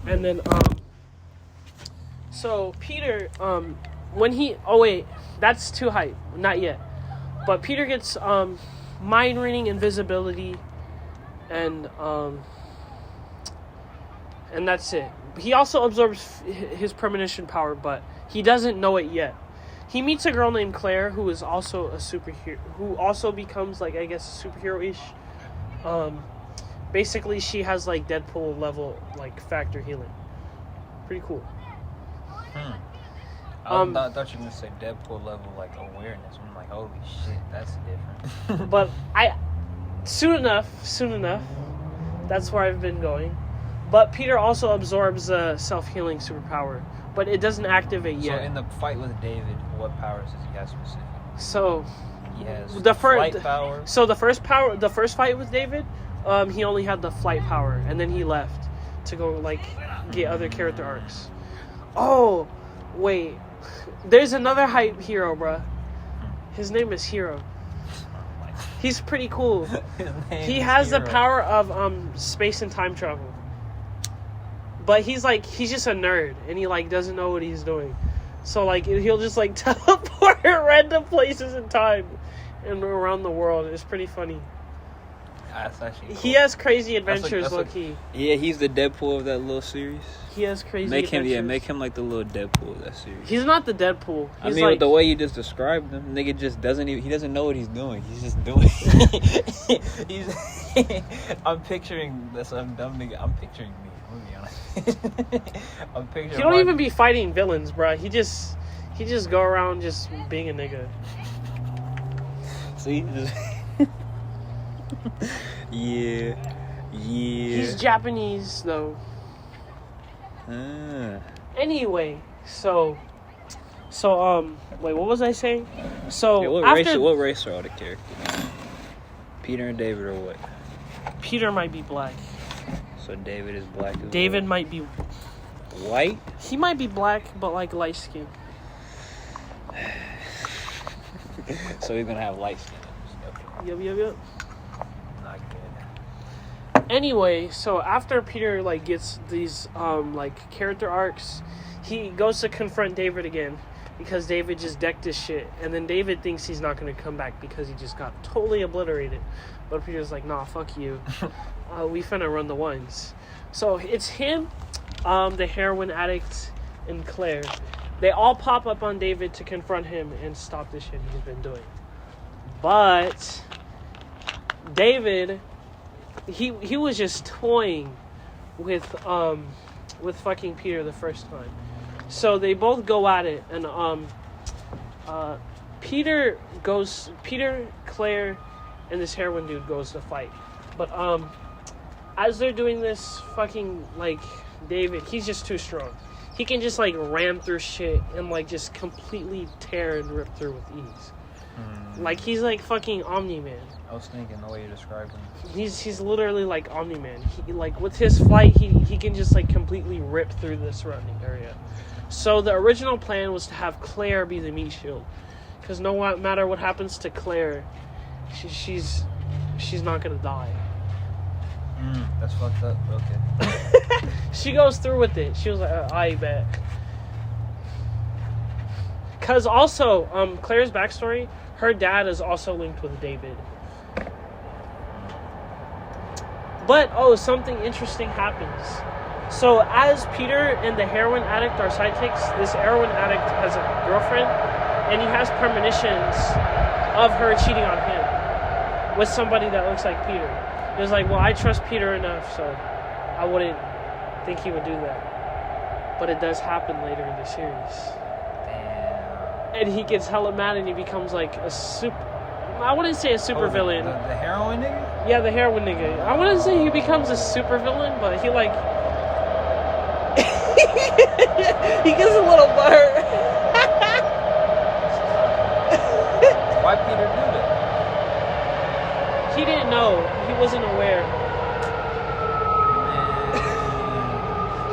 And then so Peter when he that's too hype, not yet. But Peter gets mind reading, invisibility, and that's it. He also absorbs his premonition power, but he doesn't know it yet. He meets a girl named Claire who is also a superhero, who also becomes like, I guess, superhero-ish. Basically she has like Deadpool level like factor healing. Pretty cool. I thought you were gonna say Deadpool level like awareness. I'm like, holy shit, that's different. But soon enough, that's where I've been going. But Peter also absorbs a self-healing superpower, but it doesn't activate yet. So in the fight with David, what powers does he have specifically? So he has flight power. So the first fight with David, he only had the flight power, and then he left to go like get other character arcs. Oh, wait. There's another hype hero, bruh. His name is Hero. He's pretty cool. He has the power of space and time travel. But he's just a nerd, and he like doesn't know what he's doing. So like he'll just like teleport random places in time and around the world. It's pretty funny. That's actually cool. He has crazy adventures, low-key. Yeah, he's the Deadpool of that little series. He has crazy adventures. Make him like the little Deadpool of that series. He's not the Deadpool. He's with the way you just described him, nigga just he doesn't know what he's doing. He's just doing I'm picturing some dumb nigga. I'm picturing me. I'm gonna be honest. I'm picturing. He don't even be fighting villains, bro. He just go around just being a nigga. See, just yeah. He's Japanese though. Anyway, so wait, what was I saying? So yeah, what race are all the characters? Peter and David are what? Peter might be black. So David is black as well. David might be white? He might be black, but like light skin. So he's gonna have light skin. Yep. Not good. Anyway, so after Peter like gets these like character arcs, he goes to confront David again because David just decked his shit, and then David thinks he's not gonna come back because he just got totally obliterated. But Peter's like, nah, fuck you. We finna run the ones. So it's him, the heroin addict, and Claire. They all pop up on David to confront him and stop the shit he's been doing. But David, he was just toying with fucking Peter the first time. So they both go at it, and Peter, Claire, and this heroin dude goes to fight. But as they're doing this, fucking like David, he's just too strong. He can just like ram through shit and like just completely tear and rip through with ease. Like he's like fucking Omni-Man. I was thinking the way you described him. He's literally like Omni-Man. He like with his flight, he can just like completely rip through the surrounding area. So the original plan was to have Claire be the meat shield, because no matter what happens to Claire, she's not gonna die. That's fucked up. Okay. She goes through with it. She was like, I bet. Because also, Claire's backstory, her dad is also linked with David. But, something interesting happens. So, as Peter and the heroin addict are sidekicks, this heroin addict has a girlfriend, and he has premonitions of her cheating on him with somebody that looks like Peter. He was like, well, I trust Peter enough, so I wouldn't think he would do that. But it does happen later in the series. Damn. And he gets hella mad and he becomes like a I wouldn't say a super villain. The heroin nigga? Yeah, the heroin nigga. I wouldn't say he becomes a super villain, but he like... he gets a little butthurt. Why Peter do that? He didn't know. He wasn't aware.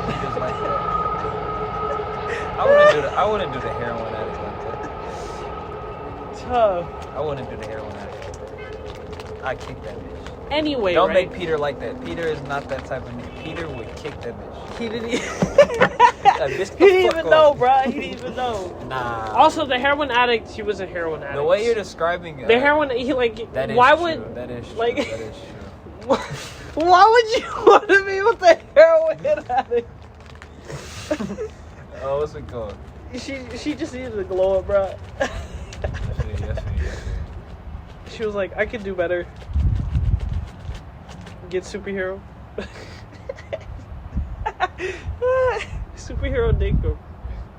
Man, just like that. I wouldn't do the heroin addict like that. Tough. I wouldn't do the heroin addict. I'd kick that bitch. Anyway, Don't make Peter like that. Peter is not that type of nigga. Peter would kick that bitch. He didn't. That bitch He didn't even know, bro. He didn't even know. Nah. Also, the heroin addict. He was a heroin addict. The way you're describing the heroin, he like. that is why true. would That is true. like? That is true. Why would you want to be with a heroin addict? Oh, what's it called? She just needed to glow up, bro. Yes. She was like, I could do better. Get superhero. Superhero Dinkum.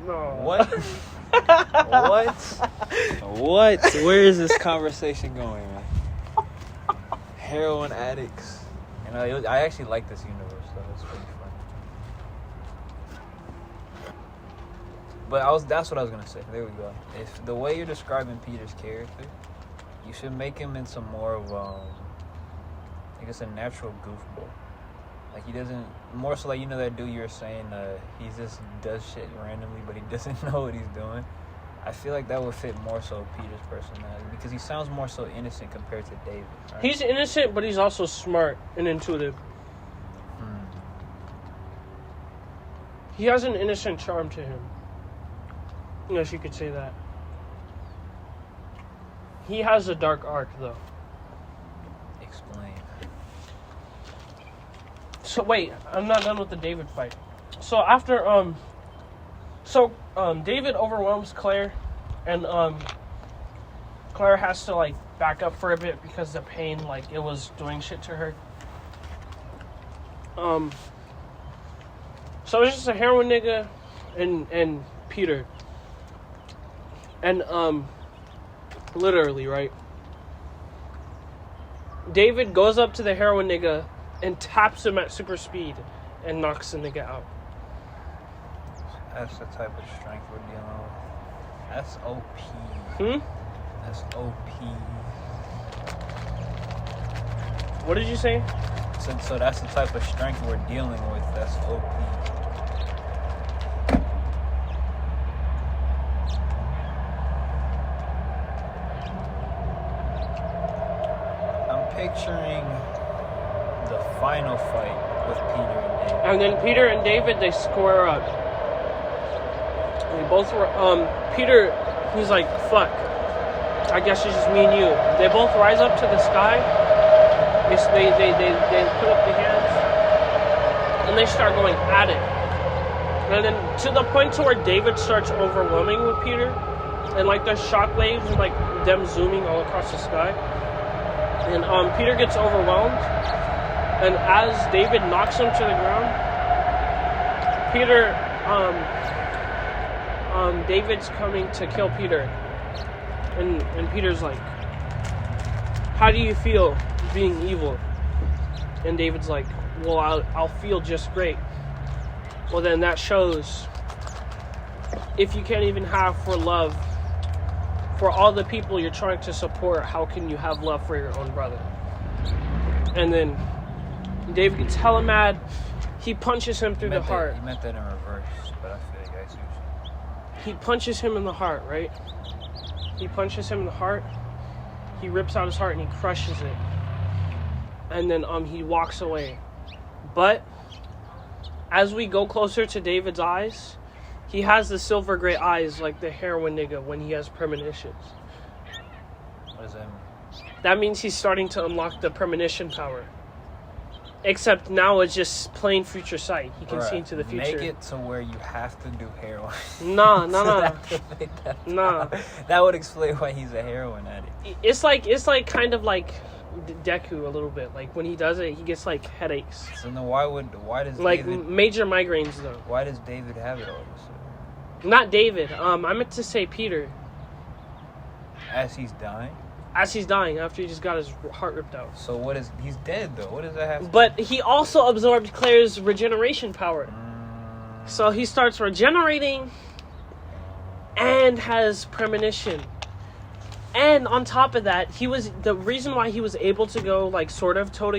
No. What? What? Where is this conversation going, man? Heroin addicts. You know, I actually like this universe, though. It's pretty fun. But that's what I was gonna say. There we go. If the way you're describing Peter's character, you should make him into more of I guess a natural goofball. Like he doesn't, more so like, you know that dude you were saying, he just does shit randomly, but he doesn't know what he's doing. I feel like that would fit more so Peter's personality because he sounds more so innocent compared to David. Right? He's innocent, but he's also smart and intuitive. He has an innocent charm to him. Yes, you could say that. He has a dark arc, though. Explain. So wait, I'm not done with the David fight. So after David overwhelms Claire, and Claire has to like back up for a bit because the pain, like, it was doing shit to her. So it's just a heroin nigga and Peter. And literally, right? David goes up to the heroin nigga and taps him at super speed and knocks the nigga out. That's the type of strength we're dealing with. That's OP. That's OP. What did you say? So that's the type of strength we're dealing with. That's OP. I'm picturing the final fight with Peter and David. And then Peter and David, they square up. They both were, Peter, he's like, fuck. I guess it's just me and you. They both rise up to the sky. They put up the hands. And they start going at it. And then to the point to where David starts overwhelming with Peter. And like the shockwaves and like them zooming all across the sky. And Peter gets overwhelmed. And as David knocks him to the ground, Peter, David's coming to kill Peter. And Peter's like, how do you feel being evil? And David's like, well, I'll feel just great. Well, then that shows if you can't even have for love for all the people you're trying to support, how can you have love for your own brother? And then David gets hella mad. He punches him through the heart. He meant that in reverse, but I feel like I see what He punches him in the heart, right? He punches him in the heart. He rips out his heart and he crushes it. And then he walks away. But as we go closer to David's eyes, he has the silver gray eyes like the heroin nigga when he has premonitions. What does that mean? That means he's starting to unlock the premonition power. Except now it's just plain future sight. He can see into the future. Make it to where you have to do heroin. Nah. That would explain why he's a heroin addict. It's like kind of like Deku a little bit. Like when he does it, he gets like headaches. So then why does like David, major migraines though? Why does David have it all of a sudden? Not David. I meant to say Peter. As he's dying? As he's dying, after he just got his heart ripped out. So he's dead though. What does that have to do? But he also absorbed Claire's regeneration power. So he starts regenerating and has premonition. And on top of that, the reason why he was able to go like sort of toe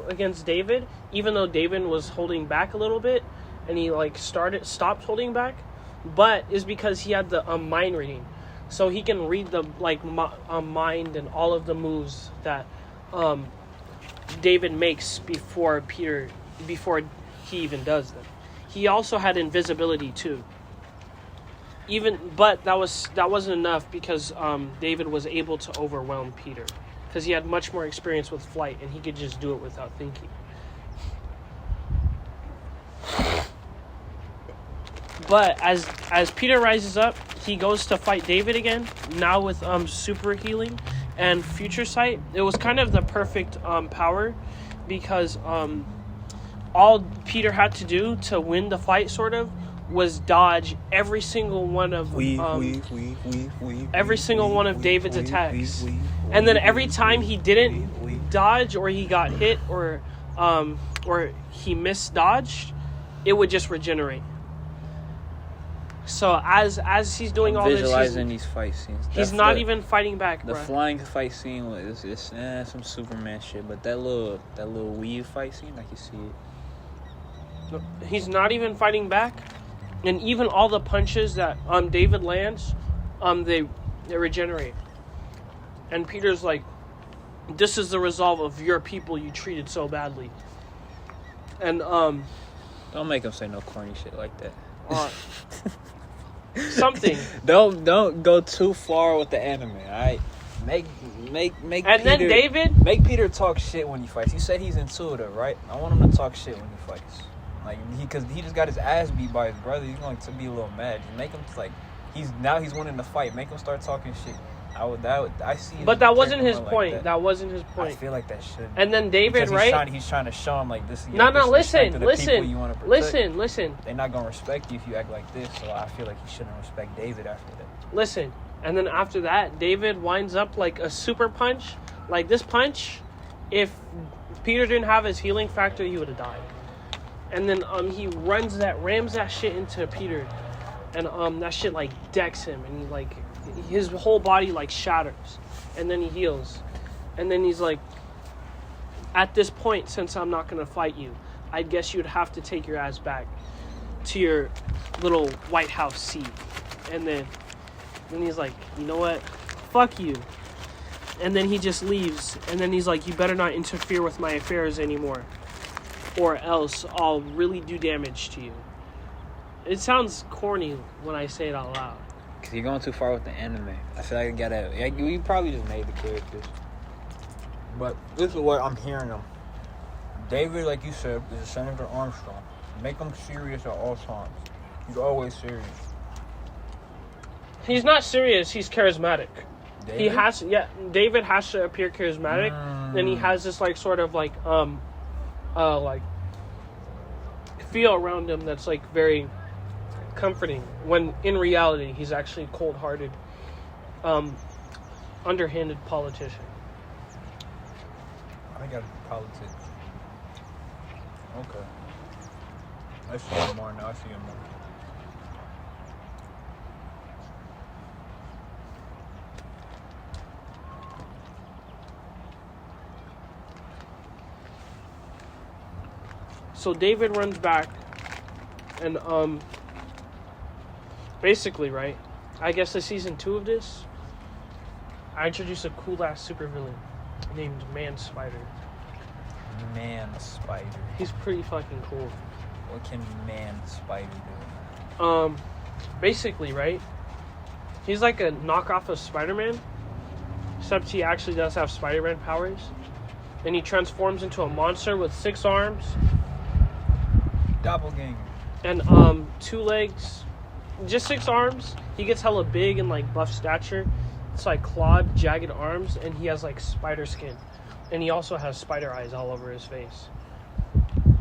against David, even though David was holding back a little bit, and he like stopped holding back, but is because he had the mind reading. So he can read the mind and all of the moves that David makes before Peter before he even does them. He also had invisibility too. But that wasn't enough because David was able to overwhelm Peter because he had much more experience with flight and he could just do it without thinking. But as Peter rises up, he goes to fight David again, now with super healing and future sight. It was kind of the perfect power because all Peter had to do to win the fight sort of was dodge every single one of David's attacks. And then every time he didn't dodge or he got hit or he misdodged, it would just regenerate. So as he's doing all visualizing these fight scenes, he's not even fighting back. The flying fight scene was some Superman shit, but that little weave fight scene, I can see it. No, he's not even fighting back, and even all the punches that David lands, they regenerate. And Peter's like, "This is the resolve of your people you treated so badly." And don't make him say no corny shit like that. Something. Don't go too far with the anime. All right, make and Peter, then David make Peter talk shit when he fights. You said he's intuitive, right? I want him to talk shit when he fights. Like because he just got his ass beat by his brother. He's going to be a little mad. You make him like he's winning the fight. Make him start talking shit. I see. But that wasn't his point. That wasn't his point. I feel like that should. And then David, right? He's trying to show him like this. No, listen. Listen. They're not gonna respect you if you act like this. So I feel like he shouldn't respect David after that. Listen, and then after that, David winds up like a super punch. Like this punch, if Peter didn't have his healing factor, he would have died. And then he rams that shit into Peter, and that shit like decks him, and he like. His whole body like shatters, and then he heals, and then he's like, at this point, since I'm not gonna fight you, I guess you'd have to take your ass back to your little White House seat. And then he's like, you know what, fuck you. And then he just leaves, and then he's like, you better not interfere with my affairs anymore, or else I'll really do damage to you. It sounds corny when I say it out loud. Because you're going too far with the anime. I feel like you probably just made the characters. But this is what I'm hearing them. David, like you said, is a Senator Armstrong. Make him serious at all times. He's always serious. He's not serious. He's charismatic. David? David has to appear charismatic. And he has this like sort of like like feel around him that's like very comforting, when in reality he's actually cold-hearted, underhanded politician. I got politics. Okay. I see him more now. So David runs back, and basically, right, I guess the season 2 of this, I introduced a cool-ass supervillain named Man-Spider. Man-Spider. He's pretty fucking cool. What can Man-Spider do? Basically, right, he's like a knockoff of Spider-Man, except he actually does have Spider-Man powers, and he transforms into a monster with 6 arms. Doppelganger. And 2 legs. Just 6 arms. He gets hella big and like buff stature. It's like clawed, jagged arms, and he has like spider skin. And he also has spider eyes all over his face.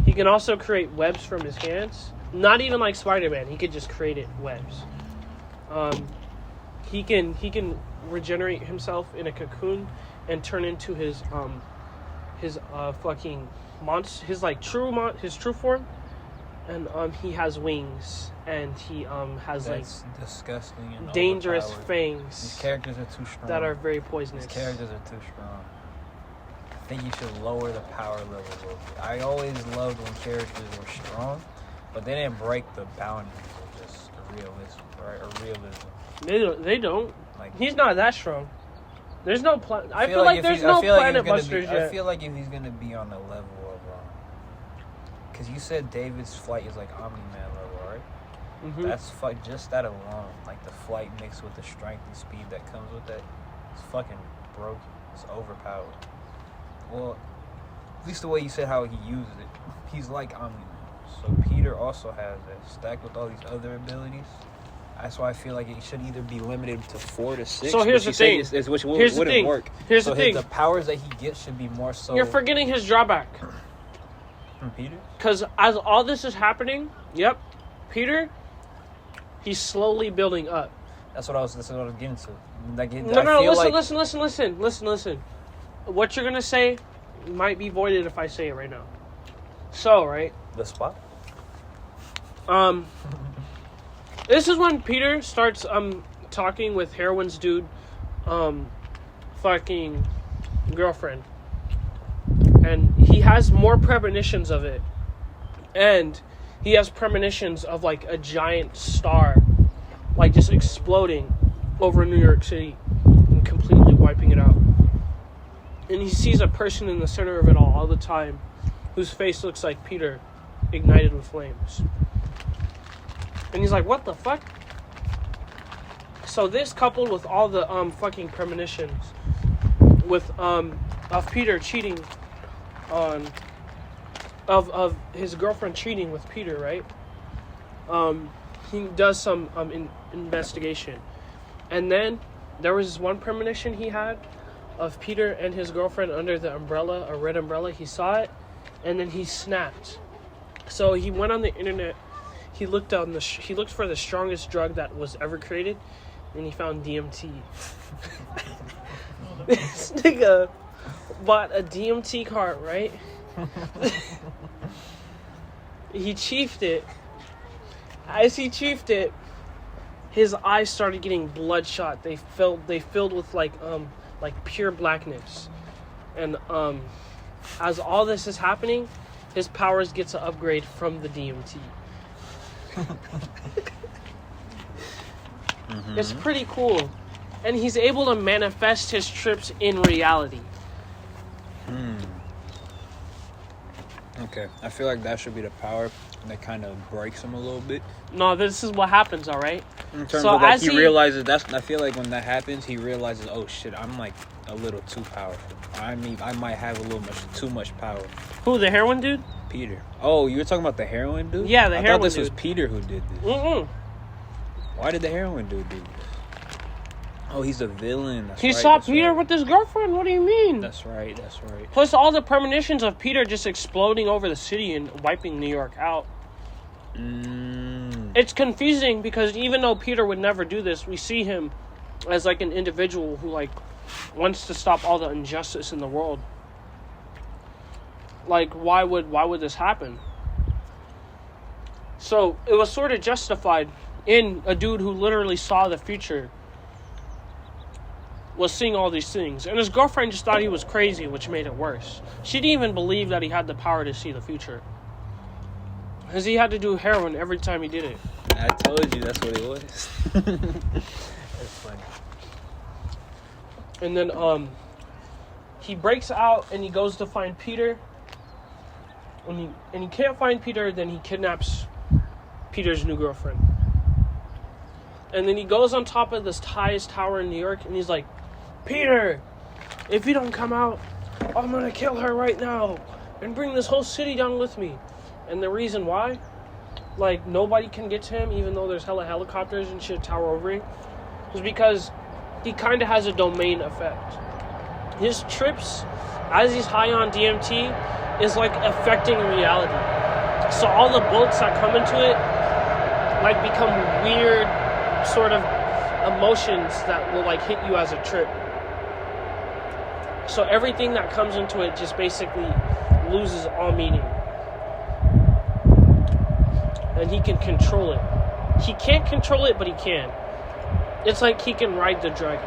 He can also create webs from his hands. Not even like Spider-Man. He could just create webs. He can regenerate himself in a cocoon and turn into his fucking monster. His true form. And he has wings, and he has That's disgusting and dangerous overpowered. fangs. These characters are too strong. That are very poisonous. These characters are too strong. I think you should lower the power level a little bit. I always loved when characters were strong, but they didn't break the boundaries of just realism, right? Or realism. They don't. Like, he's not that strong. There's no planet. I feel like there's no Planet Busters yet. I feel like if he's gonna be on the level of, because you said David's flight is like Omni-Man level, right? Mm-hmm. That's just that alone. Like the flight mixed with the strength and speed that comes with that, it's fucking broken. It's overpowered. Well, at least the way you said how he uses it, he's like Omni-Man. So Peter also has that stacked with all these other abilities. That's why I feel like it should either be limited to 4 to 6. So here's the thing. Which wouldn't work. Here's so the thing. The powers that he gets should be more so. You're forgetting his drawback. From Peter? Because as all this is happening, Peter, he's slowly building up. That's what I was getting to. Listen. What you're gonna say might be voided if I say it right now. So, right? The spot? This is when Peter starts talking with Heroine's dude fucking girlfriend. And he has more premonitions of it. And he has premonitions of like a giant star like just exploding over New York City and completely wiping it out. And he sees a person in the center of it all the time whose face looks like Peter ignited with flames. And he's like, what the fuck? So this coupled with all the fucking premonitions with of Peter cheating on of his girlfriend cheating with Peter, right? He does some investigation. And then there was this one premonition he had of Peter and his girlfriend under the umbrella, a red umbrella. He saw it and then he snapped. So he went on the internet. He looked on he looked for the strongest drug that was ever created, and he found DMT. This nigga bought a DMT cart, right? He chiefed it. As he chiefed it, his eyes started getting bloodshot. They filled with like pure blackness. And as all this is happening, his powers get to upgrade from the DMT. Mm-hmm. It's pretty cool. And he's able to manifest his trips in reality. Okay, I feel like that should be the power that kind of breaks him a little bit. No, this is what happens, all right? In terms of like, he realizes I feel like when that happens, he realizes, oh shit, I'm like a little too powerful. I might have a little too much power. Who, the heroin dude? Peter. Oh, you were talking about the heroin dude? Yeah, the heroin dude. I thought this was Peter who did this. Mm-mm. Why did the heroin dude do this? Oh, he's a villain. He saw Peter with his girlfriend. What do you mean? That's right. Plus all the premonitions of Peter just exploding over the city and wiping New York out. It's confusing because even though Peter would never do this, we see him as like an individual who like wants to stop all the injustice in the world. Like, why would this happen? So it was sort of justified in a dude who literally saw the future was seeing all these things. And his girlfriend just thought he was crazy, which made it worse. She didn't even believe that he had the power to see the future. Because he had to do heroin every time he did it. I told you that's what it was. That's funny. And then he breaks out and he goes to find Peter. And he can't find Peter, then he kidnaps Peter's new girlfriend. And then he goes on top of this highest tower in New York and he's like, Peter, if you don't come out, I'm gonna kill her right now and bring this whole city down with me. And the reason why, like, nobody can get to him even though there's hella helicopters and shit tower over him, is because he kind of has a domain effect. His trips, as he's high on DMT, is like affecting reality. So all the bullets that come into it like become weird sort of emotions that will like hit you as a trip. So everything that comes into it just basically loses all meaning. And he can control it. He can't control it, but he can. It's like he can ride the dragon.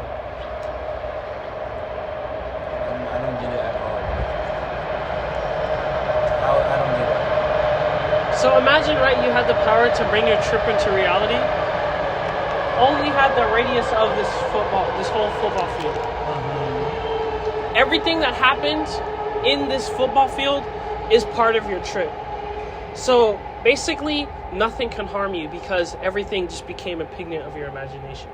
I don't get it at all. I don't get it. So imagine, right, you had the power to bring your trip into reality. Only had the radius of this whole football field. Everything that happens in this football field is part of your trip. So basically, nothing can harm you because everything just became a pigment of your imagination.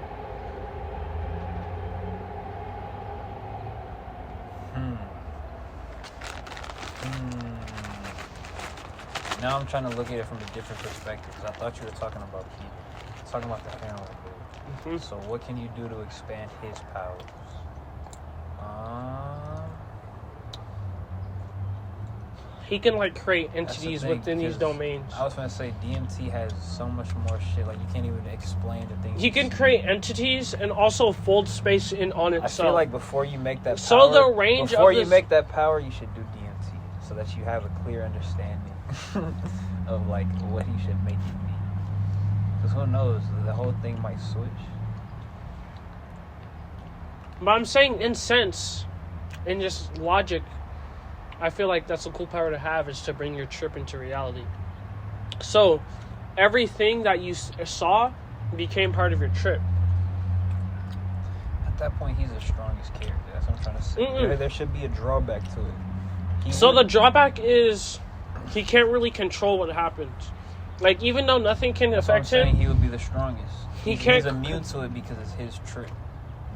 Now I'm trying to look at it from a different perspective because I thought you were talking about Peter. Talking about the heroin dude. So what can you do to expand his powers? He can like create entities within these domains. I was going to say DMT has so much more shit. Like you can't even explain the things. He can create entities and also fold space in on itself. I feel like before you make that so the range before you make that power, you should do DMT so that you have a clear understanding of like what he should make you be. Because who knows, the whole thing might switch. But I'm saying in sense, in just logic, I feel like that's a cool power to have, is to bring your trip into reality. So everything that you saw became part of your trip. At that point, he's the strongest character. That's what I'm trying to say. There should be a drawback to it. The drawback is he can't really control what happens. Like, even though nothing can affect him, he would be the strongest. He's immune to it because it's his trip.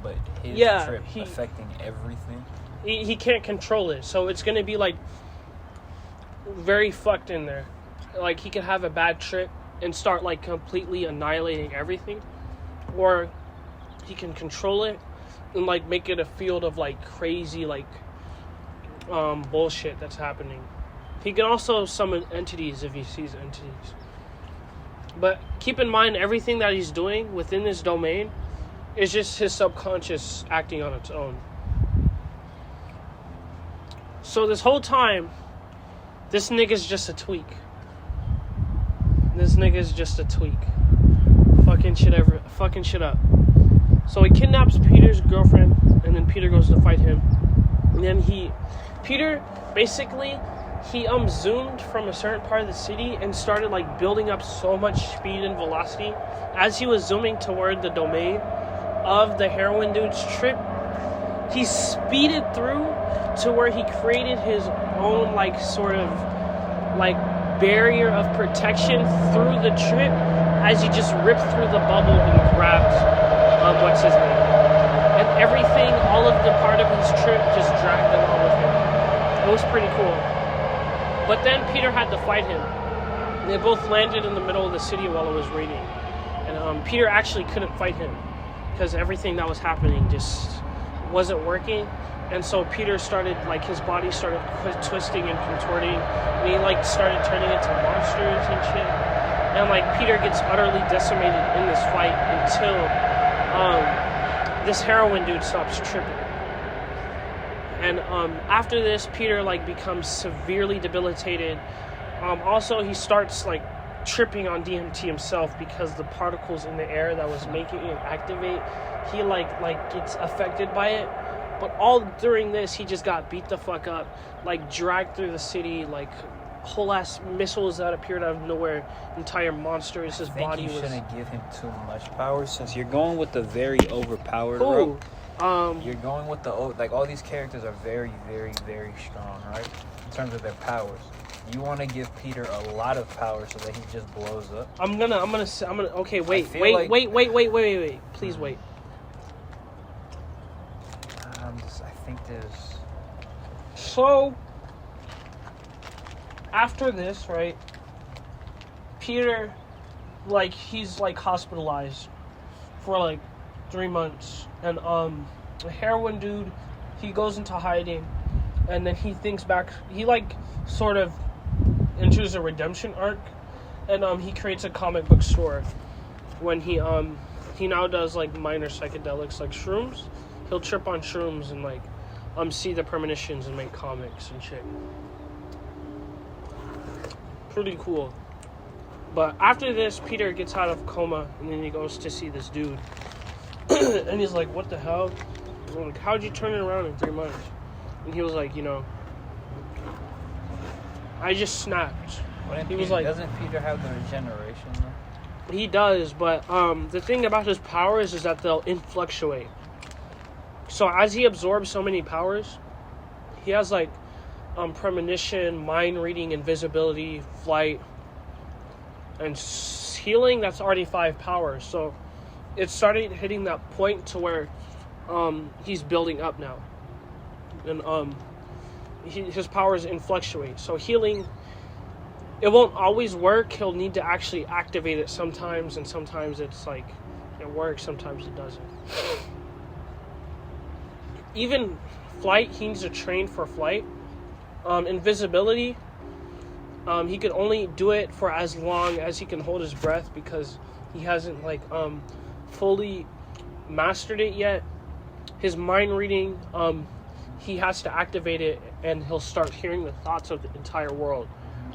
But his trip affecting everything. He can't control it. So it's going to be, like, very fucked in there. Like, he could have a bad trip and start, like, completely annihilating everything. Or he can control it and, like, make it a field of, like, crazy, like, bullshit that's happening. He can also summon entities if he sees entities. But keep in mind, everything that he's doing within this domain is just his subconscious acting on its own. So this whole time, this nigga's just a tweak. Fucking shit up. So he kidnaps Peter's girlfriend, and then Peter goes to fight him. And then Peter basically zoomed from a certain part of the city and started like building up so much speed and velocity as he was zooming toward the domain of the heroin dude's trip. He speeded through to where he created his own like sort of like barrier of protection through the trip as he just ripped through the bubble and grabbed what's his name, and everything, all of the part of his trip just dragged along with him. It was pretty cool. But then Peter had to fight him. They both landed in the middle of the city while it was raining. And Peter actually couldn't fight him because everything that was happening just wasn't working. And so Peter started, like, his body started twisting and contorting. And he, like, started turning into monsters and shit. And, like, Peter gets utterly decimated in this fight until this heroin dude stops tripping. And after this, Peter like becomes severely debilitated. Also, he starts like tripping on DMT himself because the particles in the air that was making it activate, he like gets affected by it. But all during this, he just got beat the fuck up, like dragged through the city, like whole ass missiles that appeared out of nowhere, entire monsters. His body was. I think you shouldn't give him too much power since you're going with the very overpowered route. You're going with the like all these characters are very, very, very strong, right? In terms of their powers. You want to give Peter a lot of power so that he just blows up. I'm gonna. Okay, wait. Please wait. I think there's. So after this, right? Peter, like he's like hospitalized for like 3 months, and the heroin dude, he goes into hiding, and then he thinks back. He like sort of enters a redemption arc, and he creates a comic book store when he now does like minor psychedelics like shrooms. He'll trip on shrooms and like see the premonitions and make comics and shit. Pretty cool. But after this, Peter gets out of coma, and then he goes to see this dude. And he's like, what the hell? I'm like, how'd you turn it around in 3 months? And he was like, I just snapped. He was like, doesn't Peter have the regeneration though? He does, but the thing about his powers is that they'll influctuate. So as he absorbs so many powers, he has like premonition, mind reading, invisibility, flight, And healing, that's already 5 powers. So it started hitting that point to where he's building up now. And his powers fluctuate. So healing, it won't always work. He'll need to actually activate it sometimes, and sometimes it's like it works, sometimes it doesn't. Even flight, he needs to train for flight. Invisibility, he can only do it for as long as he can hold his breath, because he hasn't fully mastered it yet. His mind reading, he has to activate it, and he'll start hearing the thoughts of the entire world.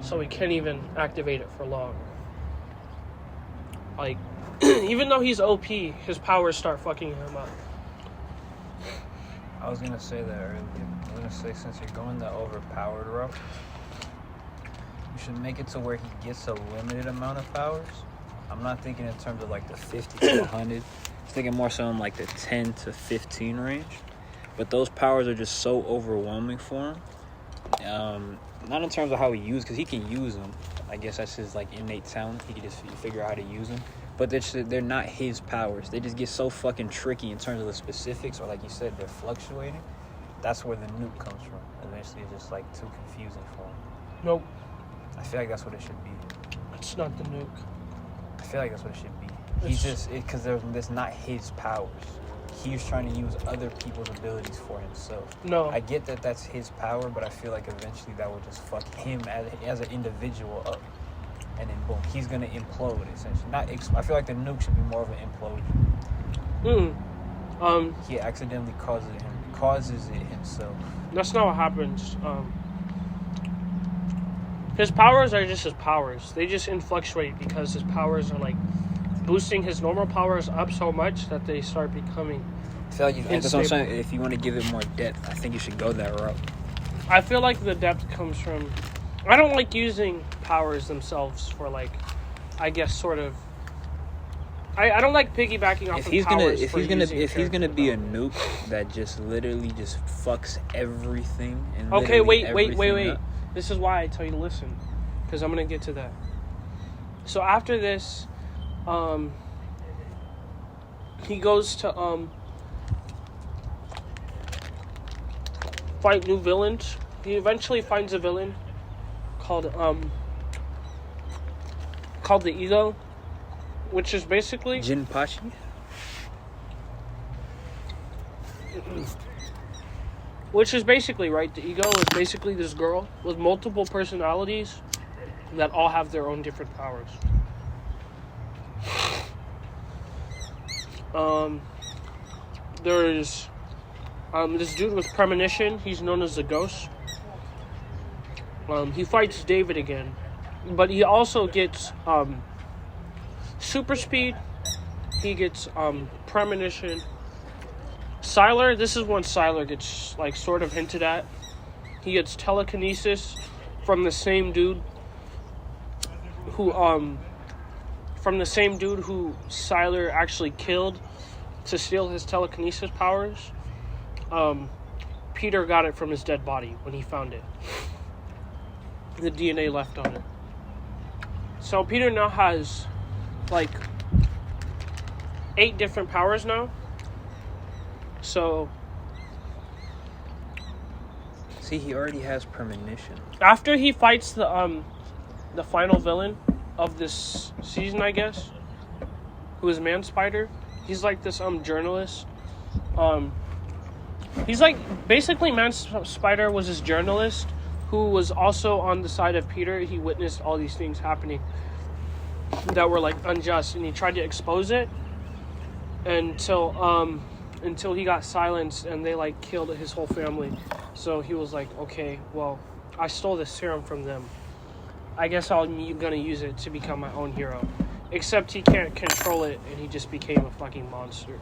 So he can't even activate it for long. Like, even though he's OP, his powers start fucking him up. I was gonna say that earlier. I was gonna say, since you're going the overpowered route, you should make it to where he gets a limited amount of powers. I'm not thinking in terms of like the 50 to 100. I'm thinking more so in like the 10 to 15 range. But those powers are just so overwhelming for him. Not in terms of how he uses, because he can use them. I guess that's his like innate talent. He can just figure out how to use them. But they're not his powers. They just get so fucking tricky in terms of the specifics, or like you said, they're fluctuating. That's where the nuke comes from. Eventually, it's just like too confusing for him. Nope. I feel like that's what it should be. It's not the nuke. I feel like that's what it should be. He's just, because that's not his powers. He's trying to use other people's abilities for himself. No. I get that that's his power, but I feel like eventually that would just fuck him as an individual up. And then boom, he's gonna implode essentially. I feel like the nuke should be more of an implosion. He accidentally causes it himself. That's not what happens. His powers are just his powers. They just fluctuate because his powers are like boosting his normal powers up so much that they start becoming. I feel like that's what I'm saying. If you want to give it more depth, I think you should go that route. I feel like the depth comes from, I don't like using powers themselves for like, I guess sort of. I don't like piggybacking off of powers. If he's gonna be a nuke that just literally just fucks everything. And okay, wait. Up. This is why I tell you to listen, because I'm gonna get to that. So after this, he goes to fight new villains. He eventually finds a villain called the Ego, which is basically Jinpachi. Which is basically, right, the Ego is basically this girl with multiple personalities that all have their own different powers. There's this dude with premonition. He's known as the Ghost. He fights David again, but he also gets super speed. He gets premonition. Sylar, this is when Sylar gets like sort of hinted at. He gets telekinesis from the same dude who Sylar actually killed to steal his telekinesis powers. Peter got it from his dead body when he found it. The DNA left on it. So Peter now has like 8 different powers now. So see, he already has premonition. After he fights the final villain of this season, I guess, who is Man Spider. He's like this journalist. He's like basically Man Spider was this journalist who was also on the side of Peter. He witnessed all these things happening that were like unjust, and he tried to expose it until he got silenced and they like killed his whole family. So he was like, okay, well, I stole this serum from them. I guess I'm gonna use it to become my own hero. Except he can't control it, and he just became a fucking monster.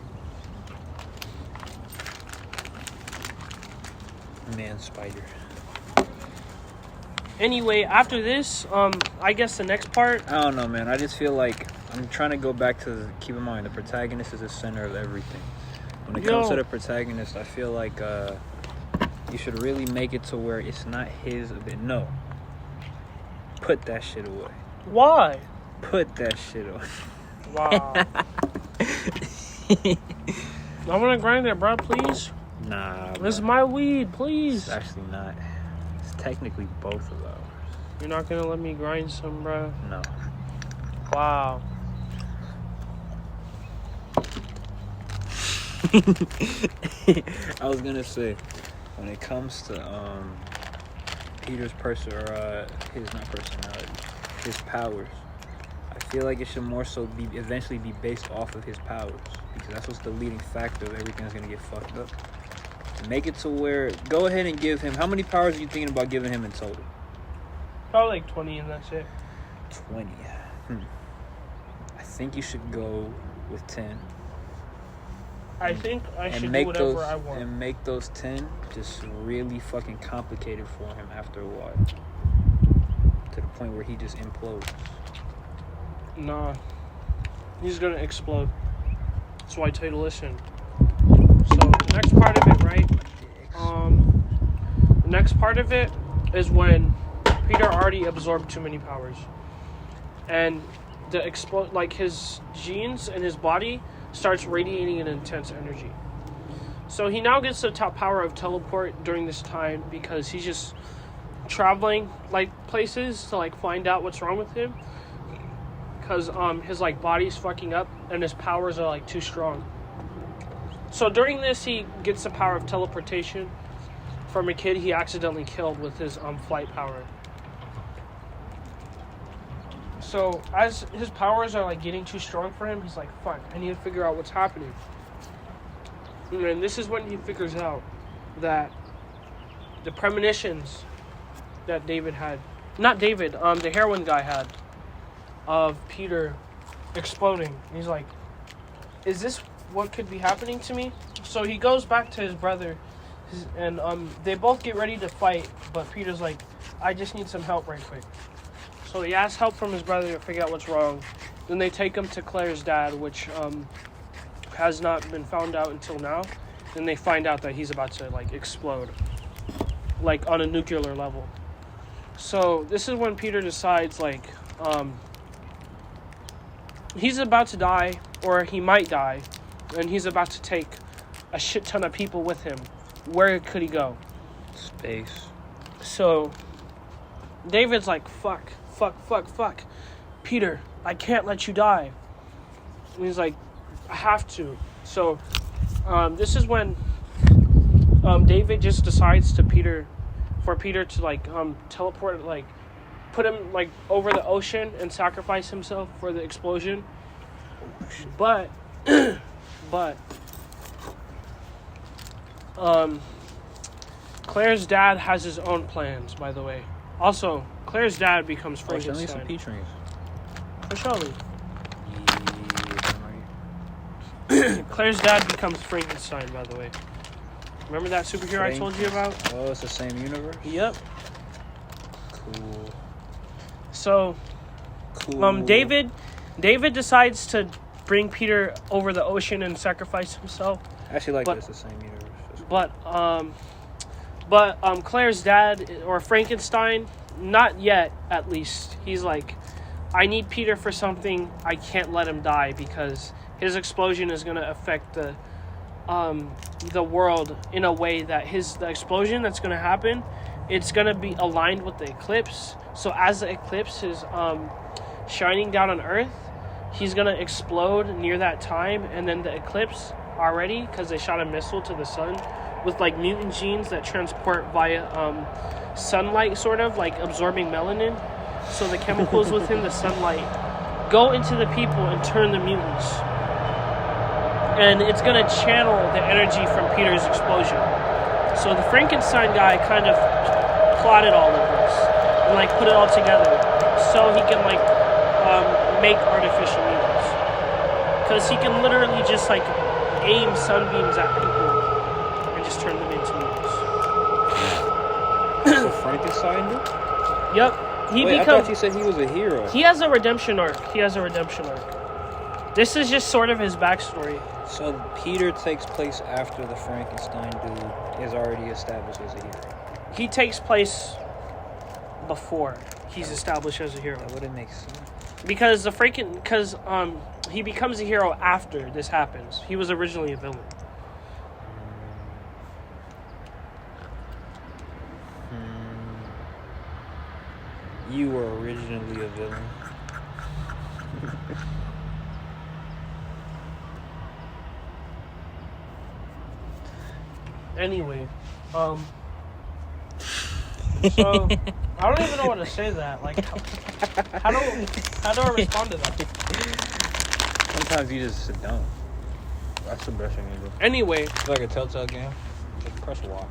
Man Spider. Anyway, after this, I guess the next part. I don't know, man. I just feel like I'm trying to go back to keep in mind the protagonist is the center of everything. When it comes to the protagonist, I feel like you should really make it to where it's not his. No, put that shit away. Why? Put that shit on. Wow. I want to grind it, bro, please. Nah, This is my weed, please. It's actually not. It's technically both of ours. You're not going to let me grind some, bro? No. Wow. I was gonna say, when it comes to Peter's person or his not personality, his powers, I feel like it should more so be eventually be based off of his powers, because that's what's the leading factor of everything's gonna get fucked up. Make it to where, go ahead and give him, how many powers are you thinking about giving him in total? Probably like 20 and that's it. 20. I think you should go with 10. I think I should do make whatever those, I want. And make those 10 just really fucking complicated for him after a while. To the point where he just implodes. Nah. He's gonna explode. That's why I tell you to listen. So, the next part of it, right? The next part of it is when Peter already absorbed too many powers. And his genes and his body starts radiating an intense energy. So he now gets the top power of teleport during this time because he's just traveling like places to like find out what's wrong with him, because his like body's fucking up and his powers are like too strong. So during this, he gets the power of teleportation from a kid he accidentally killed with his flight power. So as his powers are like getting too strong for him, he's like, fuck, I need to figure out what's happening. And this is when he figures out that the premonitions that David had, not David, the heroin guy had, of Peter exploding. He's like, is this what could be happening to me? So he goes back to his brother, and they both get ready to fight, but Peter's like, I just need some help right quick. So he asks help from his brother to figure out what's wrong. Then they take him to Claire's dad, which has not been found out until now. Then they find out that he's about to like explode, like on a nuclear level. So this is when Peter decides like he's about to die, or he might die, and he's about to take a shit ton of people with him. Where could he go? Space. So David's like, fuck. Peter, I can't let you die. And he's like, I have to. So this is when David just decides for Peter to like teleport, like put him like over the ocean and sacrifice himself for the explosion. But Claire's dad has his own plans, by the way. Also, Claire's dad becomes Frankenstein. Some peach rings. For surely. Claire's dad becomes Frankenstein, by the way. Remember that superhero I told you about? Oh, it's the same universe? Yep. Cool. So, David decides to bring Peter over the ocean and sacrifice himself. I actually like this, the same universe. But Claire's dad, or Frankenstein, not yet, at least. He's like, I need Peter for something. I can't let him die because his explosion is going to affect the world in a way that the explosion that's going to happen, it's going to be aligned with the eclipse. So as the eclipse is shining down on Earth, he's going to explode near that time, and then the eclipse already, because they shot a missile to the sun with like mutant genes that transport via sunlight, sort of like absorbing melanin. So the chemicals within the sunlight go into the people and turn the mutants. And it's going to channel the energy from Peter's explosion. So the Frankenstein guy kind of plotted all of this and like put it all together so he can like make artificial mutants. Because he can literally just like aim sunbeams at people and just turn them into mutants. So Frankenstein did? Yep. I thought you said he was a hero. He has a redemption arc. This is just sort of his backstory. So Peter takes place after the Frankenstein dude is already established as a hero. He takes place before he's established as a hero. That wouldn't make sense. Because he becomes a hero after this happens. He was originally a villain. You were originally a villain. Anyway, so I don't even know what to say to that. Like, how do I respond to that? Sometimes you just don't. That's the best thing you do. Anyway, It's like a Telltale game. Just press Y.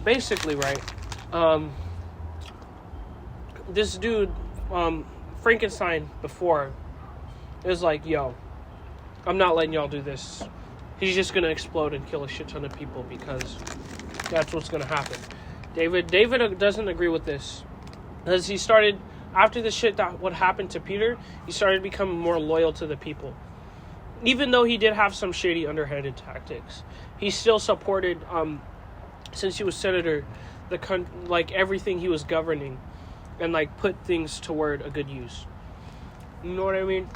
basically, right? This dude, Frankenstein, before, is like, yo, I'm not letting y'all do this. He's just gonna explode and kill a shit ton of people because that's what's gonna happen. David doesn't agree with this. Because he started, after the shit that what happened to Peter, he started becoming more loyal to the people. Even though he did have some shady underhanded tactics, he still supported, since he was senator, everything he was governing, and like put things toward a good use. You know what I mean?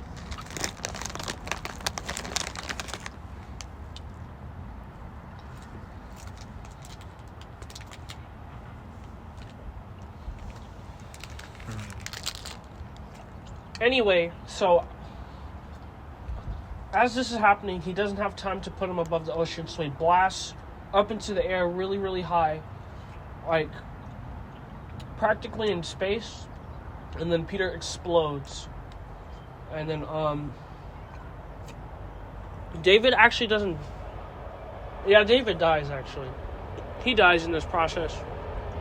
Anyway, so as this is happening, he doesn't have time to put him above the ocean, so he blasts up into the air really, really high, like practically in space, and then Peter explodes. And then David actually doesn't. Yeah, David dies actually. He dies in this process,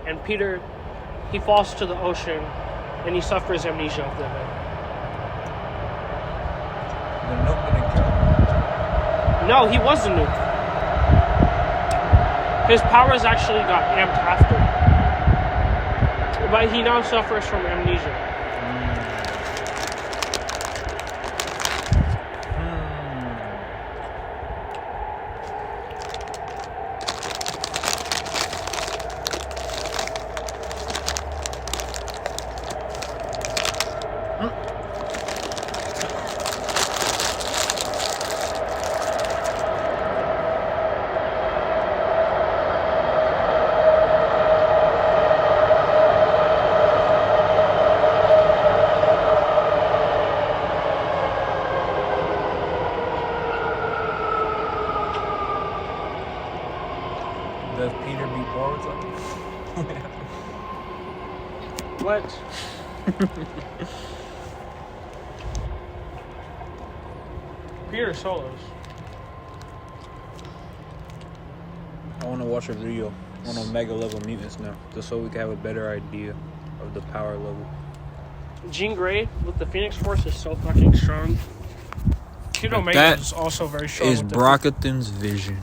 and Peter, he falls to the ocean, and he suffers amnesia of the event. The nuke didn't kill him. No, he was the nuke. His powers actually got amped after. But he now suffers from amnesia. Does Peter beat Boruto? What? Peter solos. I want to watch a video on Omega level mutants now, just so we can have a better idea of the power level. Jean Grey with the Phoenix Force is so fucking strong. Kid Omega is also very strong. Is Brocathan's vision.